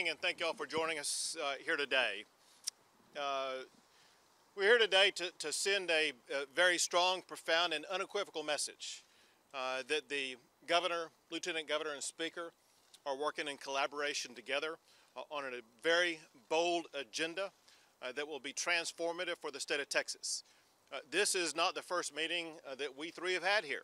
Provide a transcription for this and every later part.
morning, and thank y'all for joining us here today. We're here today to send a very strong, profound, and unequivocal message that the governor, lieutenant governor, and speaker are working in collaboration together on a very bold agenda that will be transformative for the state of Texas. This is not the first meeting that we three have had here.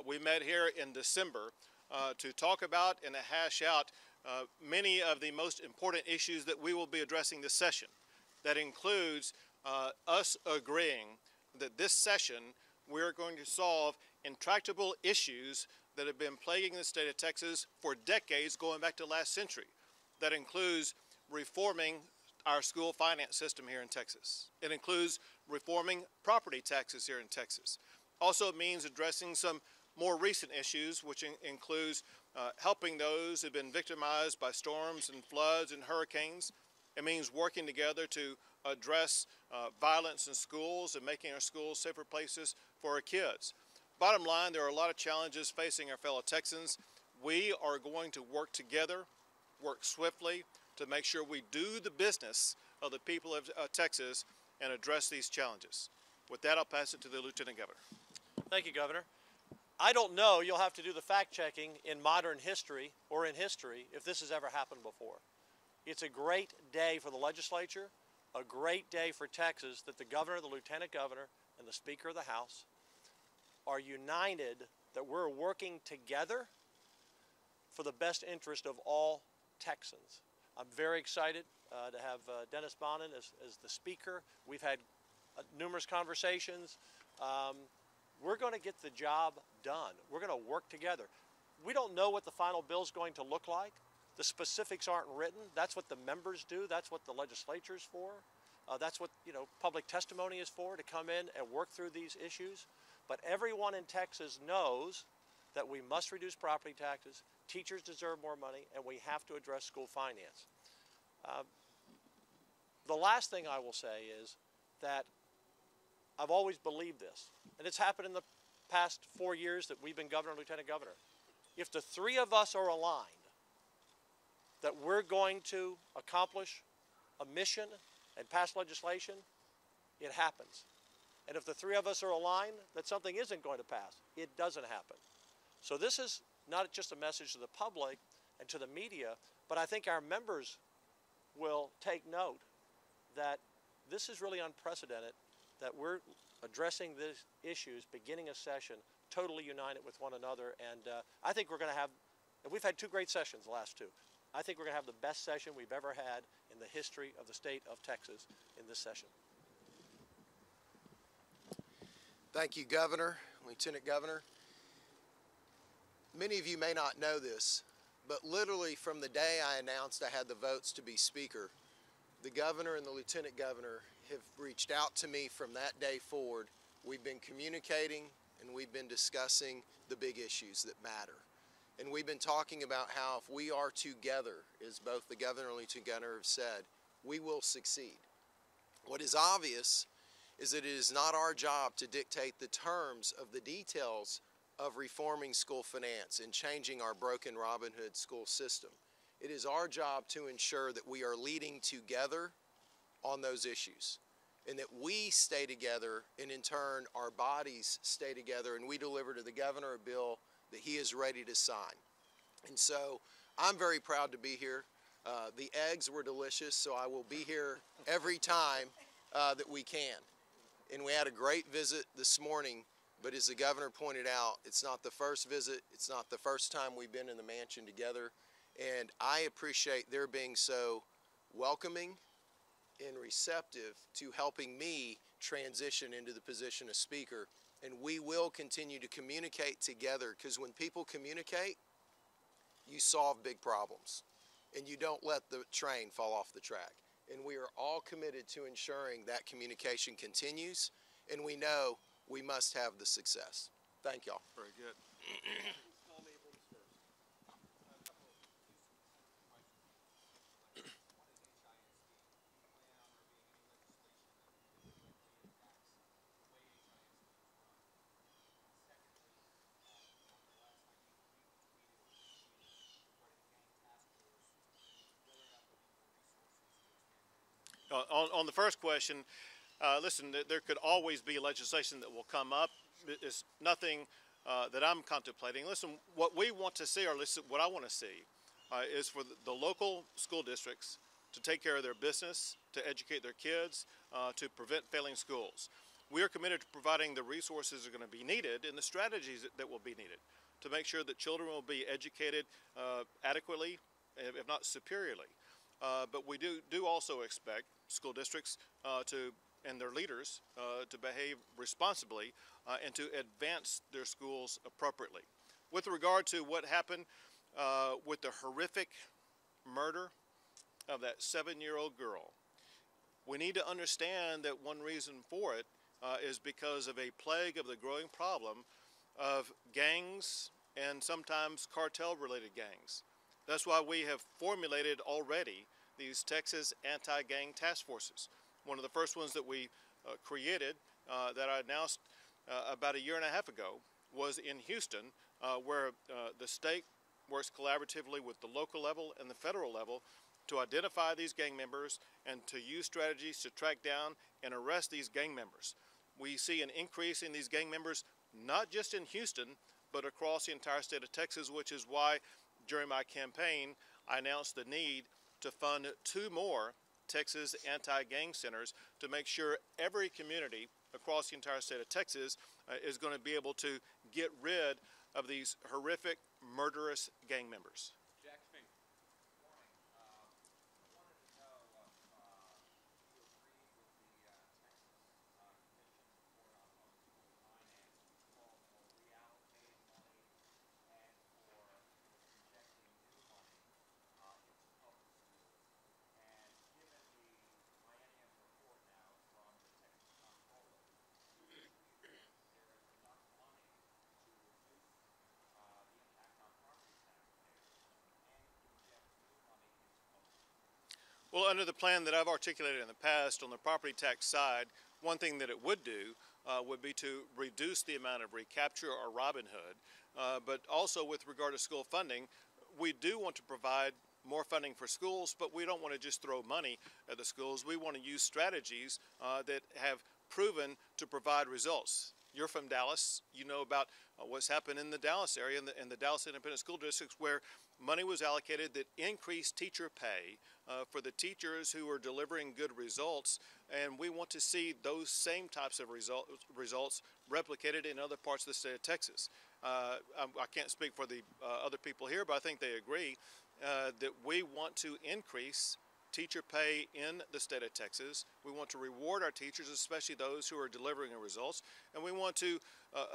We met here in December to talk about and to hash out many of the most important issues that we will be addressing this session. That includes us agreeing that this session we're going to solve intractable issues that have been plaguing the state of Texas for decades, going back to last century. That includes reforming our school finance system here in Texas. It includes reforming property taxes here in Texas. Also, it means addressing some more recent issues, which includes helping those who've been victimized by storms and floods and hurricanes. It means working together to address violence in schools and making our schools safer places for our kids. Bottom line, there are a lot of challenges facing our fellow Texans. We are going to work together, work swiftly to make sure we do the business of the people of Texas and address these challenges. With that, I'll pass it to the Lieutenant Governor. Thank you, Governor. I don't know, you'll have to do the fact checking in modern history or in history if this has ever happened before. It's a great day for the legislature, a great day for Texas that the governor, the lieutenant governor, and the Speaker of the House are united, that we're working together for the best interest of all Texans. I'm very excited to have Dennis Bonnen as the Speaker. We've had numerous conversations. We're going to get the job done. We're going to work together. We don't know what the final bill is going to look like. The specifics aren't written. That's what the members do. That's what the legislature is for. That's what public testimony is for, to come in and work through these issues. But everyone in Texas knows that we must reduce property taxes, teachers deserve more money, and we have to address school finance. The last thing I will say is that I've always believed this, and it's happened in the past 4 years that we've been governor and lieutenant governor. If the three of us are aligned that we're going to accomplish a mission and pass legislation, it happens. And if the three of us are aligned that something isn't going to pass, it doesn't happen. So this is not just a message to the public and to the media, but I think our members will take note that this is really unprecedented, that we're addressing these issues beginning a session totally united with one another. And I think we're going to have, and we've had two great sessions, the last two. I think we're going to have the best session we've ever had in the history of the state of Texas in this session. Thank you, Governor, Lieutenant Governor. Many of you may not know this, but literally from the day I announced I had the votes to be Speaker, the Governor and the Lieutenant Governor have reached out to me from that day forward. We've been communicating and we've been discussing the big issues that matter. And we've been talking about how if we are together, as both the Governor and Lieutenant Governor have said, we will succeed. What is obvious is that it is not our job to dictate the terms of the details of reforming school finance and changing our broken Robin Hood school system. It is our job to ensure that we are leading together on those issues and that we stay together, and in turn our bodies stay together, and we deliver to the Governor a bill that he is ready to sign. And so I'm very proud to be here. The eggs were delicious, so I will be here every time that we can. And we had a great visit this morning, but as the Governor pointed out, it's not the first visit, it's not the first time we've been in the mansion together, and I appreciate their being so welcoming and receptive to helping me transition into the position of Speaker. And we will continue to communicate together, because when people communicate, you solve big problems and you don't let the train fall off the track. And we are all committed to ensuring that communication continues, and we know we must have the success. Thank y'all. Very good. On the first question, listen, there could always be legislation that will come up. It's nothing that I'm contemplating. Listen, what we want to see, or listen, what I want to see, is for the local school districts to take care of their business, to educate their kids, to prevent failing schools. We are committed to providing the resources that are going to be needed and the strategies that will be needed to make sure that children will be educated adequately, if not superiorly. But we do also expect school districts and their leaders to behave responsibly and to advance their schools appropriately. With regard to what happened with the horrific murder of that 7-year-old girl, we need to understand that one reason for it is because of a plague of the growing problem of gangs and sometimes cartel-related gangs. That's why we have formulated already these Texas anti-gang task forces. One of the first ones that we created that I announced about a year and a half ago was in Houston, where the state works collaboratively with the local level and the federal level to identify these gang members and to use strategies to track down and arrest these gang members. We see an increase in these gang members, not just in Houston, but across the entire state of Texas, which is why during my campaign I announced the need to fund 2 more Texas anti-gang centers to make sure every community across the entire state of Texas is going to be able to get rid of these horrific, murderous gang members. Well, under the plan that I've articulated in the past on the property tax side, one thing that it would do would be to reduce the amount of recapture or Robin Hood. But also with regard to school funding, we do want to provide more funding for schools, but we don't want to just throw money at the schools. We want to use strategies that have proven to provide results. You're from Dallas. You know about what's happened in the Dallas area and the Dallas Independent School Districts, where money was allocated that increased teacher pay for the teachers who are delivering good results, and we want to see those same types of results replicated in other parts of the state of Texas. I can't speak for the other people here, but I think they agree that we want to increase teacher pay in the state of Texas. We want to reward our teachers, especially those who are delivering results, and we want to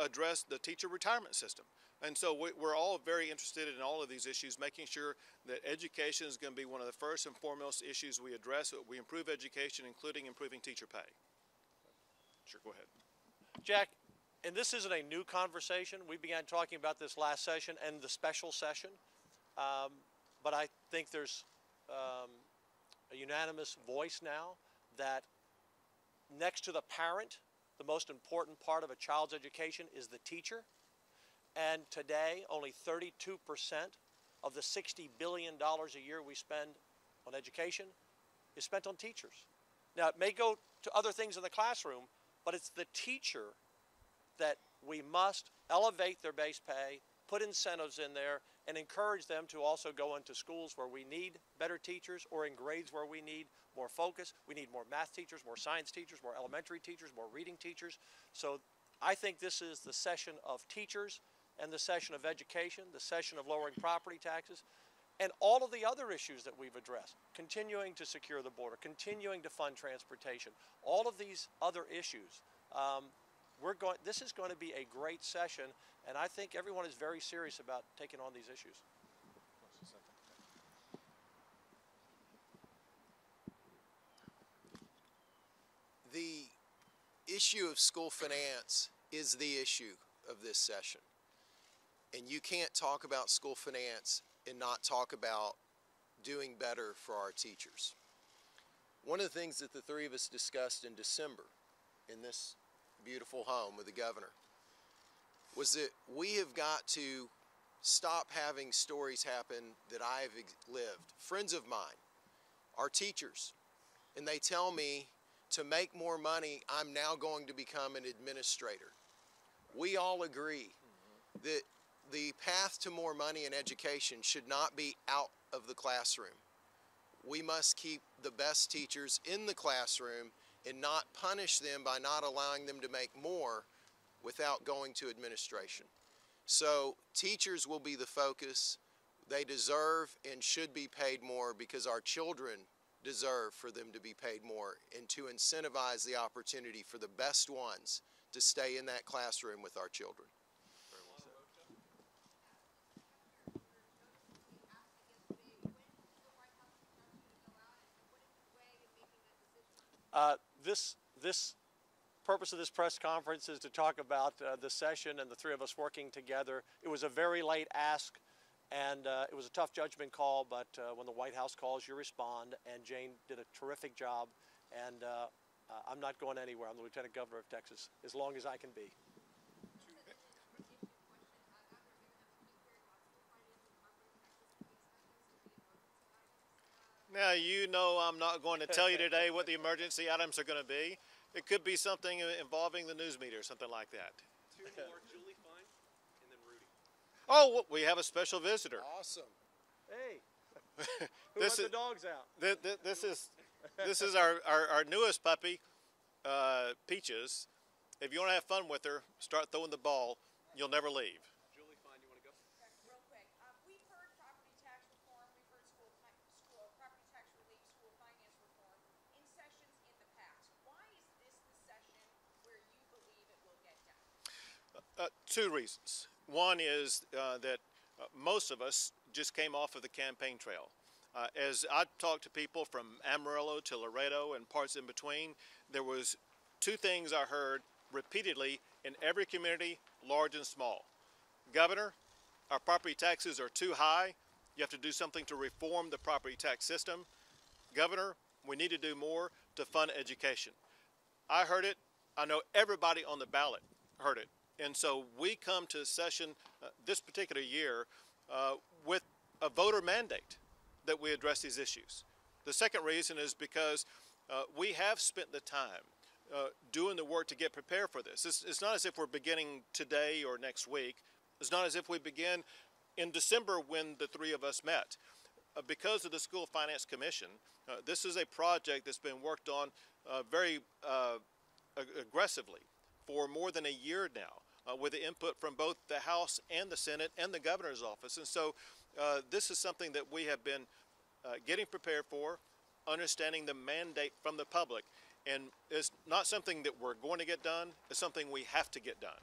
address the teacher retirement system. And so we're all very interested in all of these issues, making sure that education is going to be one of the first and foremost issues we address. We improve education, including improving teacher pay. Sure, go ahead. Jack, and this isn't a new conversation. We began talking about this last session and the special session, but I think there's a unanimous voice now that next to the parent, the most important part of a child's education is the teacher. And today, only 32% of the $60 billion a year we spend on education is spent on teachers. Now, it may go to other things in the classroom, but it's the teacher that we must elevate their base pay, put incentives in there, and encourage them to also go into schools where we need better teachers, or in grades where we need more focus. We need more math teachers, more science teachers, more elementary teachers, more reading teachers. So I think this is the session of teachers and the session of education, the session of lowering property taxes, and all of the other issues that we've addressed, continuing to secure the border, continuing to fund transportation, all of these other issues. This is going to be a great session, and I think everyone is very serious about taking on these issues. The issue of school finance is the issue of this session. And you can't talk about school finance and not talk about doing better for our teachers. One of the things that the three of us discussed in December in this beautiful home with the governor was that we have got to stop having stories happen that I've lived. Friends of mine, our teachers, and they tell me to make more money, I'm now going to become an administrator. We all agree that the path to more money in education should not be out of the classroom. We must keep the best teachers in the classroom and not punish them by not allowing them to make more without going to administration. So teachers will be the focus. They deserve and should be paid more because our children deserve for them to be paid more, and to incentivize the opportunity for the best ones to stay in that classroom with our children. This purpose of this press conference is to talk about the session and the three of us working together. It was a very late ask, and it was a tough judgment call, but when the White House calls, you respond, and Jane did a terrific job, and I'm not going anywhere. I'm the Lieutenant Governor of Texas as long as I can be. Now, you know I'm not going to tell you today what the emergency items are going to be. It could be something involving the news media or something like that. Two more, Julie Fine, and then Rudy. Oh, we have a special visitor. Awesome. Hey, who let the dogs out? This is our newest puppy, Peaches. If you want to have fun with her, start throwing the ball. You'll never leave. Julie Fine, you want to go? Real quick, we've heard property tax reform, we've heard property tax relief, school finance reform in sessions in the past. Why is this the session where you believe it will get done? Two reasons. One is that most of us just came off of the campaign trail. As I talked to people from Amarillo to Laredo and parts in between, there was two things I heard repeatedly in every community, large and small. Governor, our property taxes are too high. You have to do something to reform the property tax system. Governor, we need to do more to fund education. I heard it. I know everybody on the ballot heard it. And so we come to session this particular year with a voter mandate that we address these issues. The second reason is because we have spent the time doing the work to get prepared for this. It's not as if we're beginning today or next week. It's not as if we begin in December when the three of us met. Because of the School Finance Commission, this is a project that's been worked on very aggressively for more than a year now, with the input from both the House and the Senate and the Governor's office. And so this is something that we have been getting prepared for, understanding the mandate from the public. And it's not something that we're going to get done, it's something we have to get done.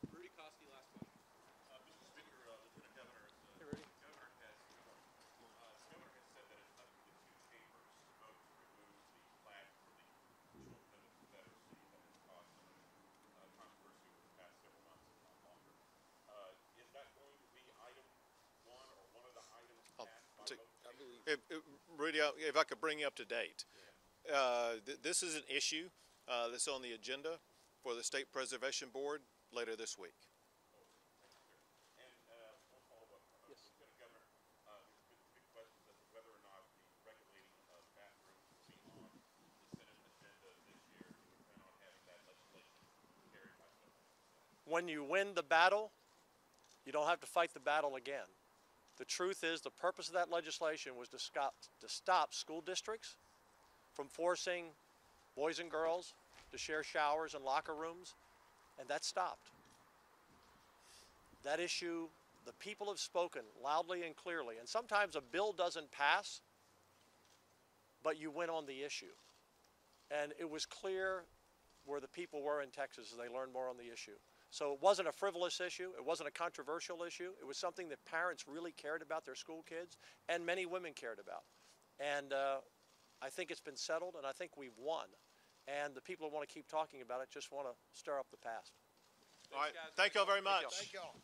Rudy Koski, last question. Mr. Speaker, Lieutenant Governor, Hey, Rudy. the governor has said that it's up to the two chambers to vote to remove the flag for the children of the Confederacy that has caused so much controversy over the past several months, if not longer. Is that going to be item one or one of the items passed by vote? Rudy, if I could bring you up to date. This is an issue that's on the agenda for the State Preservation Board later this week. And one follow-up. Lieutenant Governor, there's been big questions as to whether or not the regulating of bathrooms will be on the Senate agenda this year. Do we plan on having that legislation carried by someone? When you win the battle, you don't have to fight the battle again. The truth is, the purpose of that legislation was to stop school districts from forcing boys and girls to share showers and locker rooms, and that stopped. That issue, the people have spoken loudly and clearly, and sometimes a bill doesn't pass, but you win on the issue. And it was clear where the people were in Texas as they learned more on the issue. So it wasn't a frivolous issue, it wasn't a controversial issue, it was something that parents really cared about their school kids, and many women cared about. And I think it's been settled, and I think we've won. And the people who want to keep talking about it just want to stir up the past. All right, thank you all very much. Thank y'all.